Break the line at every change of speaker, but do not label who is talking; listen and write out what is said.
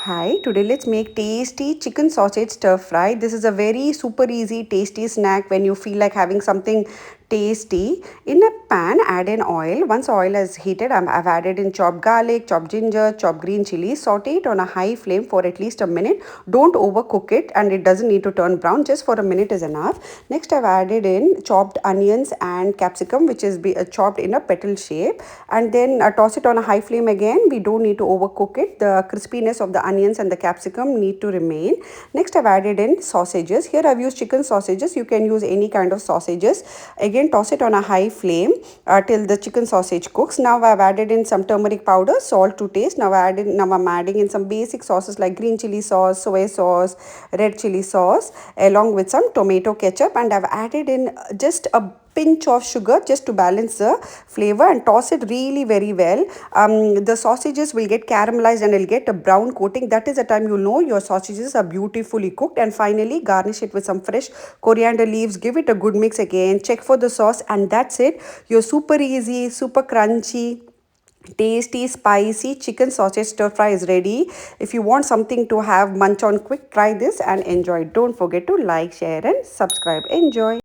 Hi, today let's make tasty chicken sausage stir fry. This is a very super easy tasty snack when you feel like having something tasty. In a pan, add in oil. Once oil is heated, I've added in chopped garlic, chopped ginger, chopped green chilies. Saute it on a high flame for at least a minute. Don't overcook it and it doesn't need to turn brown. Just for a minute is enough. Next, I've added in chopped onions and capsicum which is chopped in a petal shape, and then toss it on a high flame again. We don't need to overcook it. The crispiness of the onions and the capsicum need to remain. Next, I've added in sausages. Here I've used chicken sausages. You can use any kind of sausages. Again, toss it on a high flame till the chicken sausage cooks. Now I've added in some turmeric powder, salt to taste. Now I'm adding in some basic sauces like green chili sauce, soy sauce, red chili sauce, along with some tomato ketchup, and I've added in just a pinch of sugar just to balance the flavor, and toss it really very well. The sausages will get caramelized and it'll get a brown coating. That is the time you know your sausages are beautifully cooked. And finally, garnish it with some fresh coriander leaves. Give it a good mix again. Check for the sauce, and that's it. Your super easy, super crunchy, tasty, spicy chicken sausage stir fry is ready. If you want something to have munch on quick, try this and enjoy. Don't forget to like, share, and subscribe. Enjoy.